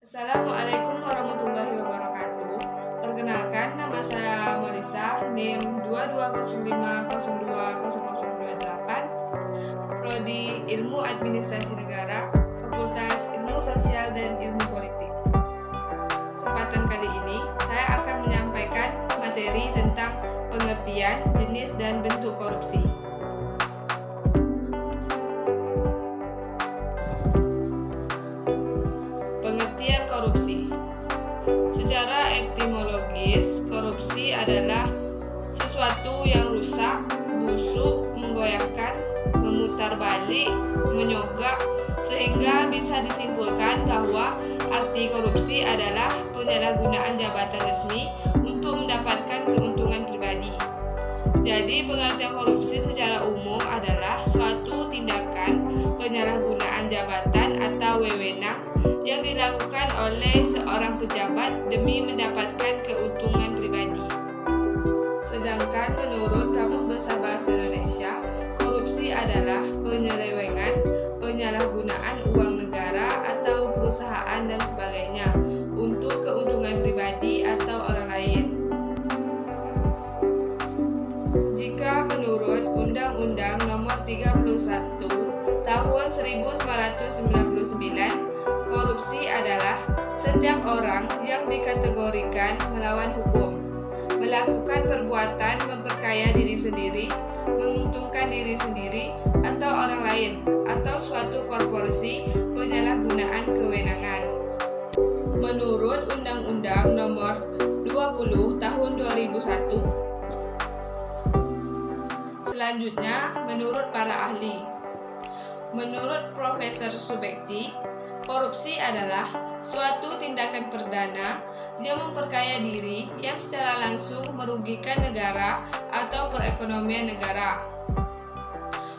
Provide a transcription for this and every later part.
Assalamualaikum warahmatullahi wabarakatuh. Perkenalkan, nama saya Melisa, NIM 2205020028, Prodi Ilmu Administrasi Negara, Fakultas Ilmu Sosial dan Ilmu Politik. Kesempatan kali ini, saya akan menyampaikan materi tentang pengertian, jenis, dan bentuk korupsi. Pengertian korupsi. Secara etimologis, korupsi adalah sesuatu yang rusak, busuk, menggoyahkan, memutarbalik, menyogak, sehingga bisa disimpulkan bahwa arti korupsi adalah penyalahgunaan jabatan resmi untuk mendapatkan keuntungan pribadi. Jadi, pengertian korupsi secara umum adalah suatu tindakan penyalahgunaan jabatan atau wewenang yang dilakukan oleh seorang pejabat demi mendapatkan keuntungan pribadi. Sedangkan menurut Kamus Besar Bahasa Indonesia, korupsi adalah penyelewengan, penyalahgunaan uang negara atau perusahaan dan sebagainya untuk keuntungan pribadi atau orang lain. Jika menurut Undang-Undang Nomor 31 Tahun 1999, korupsi adalah setiap orang yang dikategorikan melawan hukum, melakukan perbuatan memperkaya diri sendiri, menguntungkan diri sendiri atau orang lain, atau suatu korporasi penyalahgunaan kewenangan. Menurut Undang-Undang Nomor 20 Tahun 2001. Selanjutnya, menurut para ahli. Menurut Profesor Subekti, korupsi adalah suatu tindakan perdana yang memperkaya diri yang secara langsung merugikan negara atau perekonomian negara.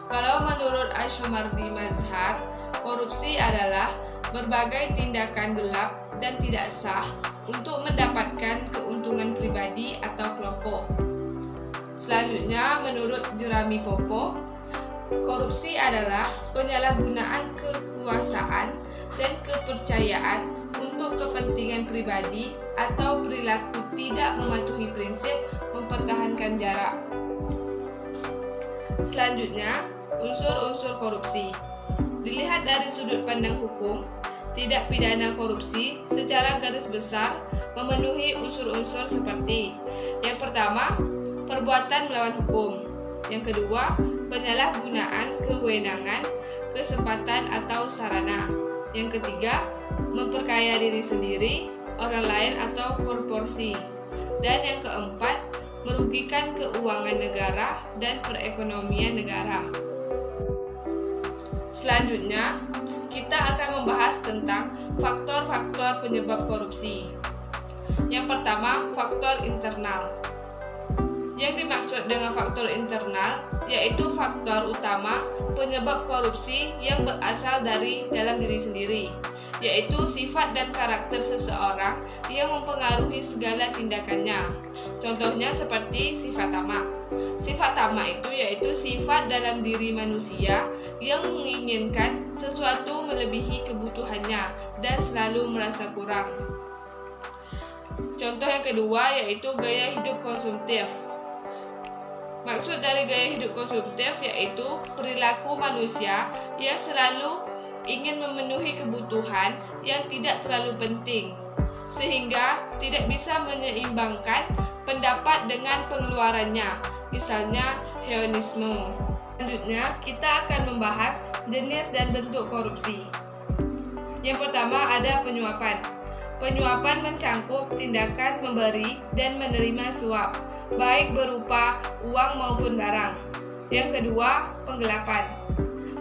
Kalau menurut Ashumardi Mazhar, korupsi adalah berbagai tindakan gelap dan tidak sah untuk mendapatkan keuntungan pribadi atau kelompok. Selanjutnya, menurut Jerami Popo, korupsi adalah penyalahgunaan kekuasaan dan kepercayaan untuk kepentingan pribadi atau perilaku tidak mematuhi prinsip mempertahankan jarak. Selanjutnya, unsur-unsur korupsi. Dilihat dari sudut pandang hukum, tindak pidana korupsi secara garis besar memenuhi unsur-unsur seperti: yang pertama, perbuatan melawan hukum; yang kedua, penyalahgunaan kewenangan, kesempatan atau sarana; yang ketiga, memperkaya diri sendiri, orang lain atau korporasi; dan yang keempat, merugikan keuangan negara dan perekonomian negara. Selanjutnya, kita akan membahas tentang faktor-faktor penyebab korupsi. Yang pertama, faktor internal. Yang dimaksud dengan faktor internal yaitu faktor utama penyebab korupsi yang berasal dari dalam diri sendiri, yaitu sifat dan karakter seseorang yang mempengaruhi segala tindakannya. Contohnya seperti sifat tamak. Sifat tamak itu yaitu sifat dalam diri manusia yang menginginkan sesuatu melebihi kebutuhannya dan selalu merasa kurang. Contoh yang kedua yaitu gaya hidup konsumtif. Maksud dari gaya hidup konsumtif yaitu perilaku manusia yang selalu ingin memenuhi kebutuhan yang tidak terlalu penting, sehingga tidak bisa menyeimbangkan pendapat dengan pengeluarannya, misalnya hedonisme. Selanjutnya, kita akan membahas jenis dan bentuk korupsi. Yang pertama ada penyuapan. Penyuapan mencangkup tindakan memberi dan menerima suap, baik berupa uang maupun barang. Yang kedua, penggelapan.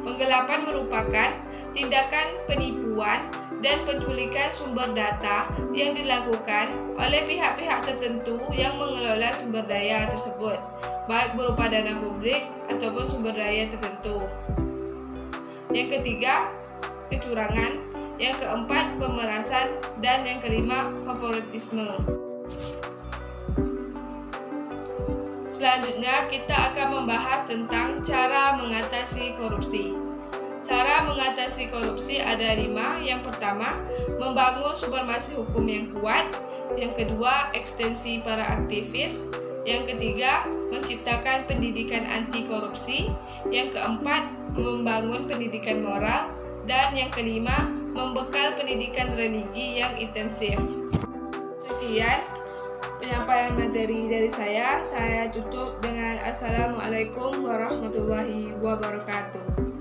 Penggelapan merupakan tindakan penipuan dan penculikan sumber data yang dilakukan oleh pihak-pihak tertentu yang mengelola sumber daya tersebut, baik berupa dana publik ataupun sumber daya tertentu. Yang ketiga, kecurangan. Yang keempat, pemerasan. Dan yang kelima, favoritisme. Selanjutnya kita akan membahas tentang cara mengatasi korupsi. Cara mengatasi korupsi ada 5. Yang pertama, membangun supremasi hukum yang kuat. Yang kedua, ekstensi para aktivis. Yang ketiga, menciptakan pendidikan anti korupsi. Yang keempat, membangun pendidikan moral. Dan yang kelima, membekal pendidikan religi yang intensif. Sekian penyampaian materi dari saya tutup dengan Assalamualaikum warahmatullahi wabarakatuh.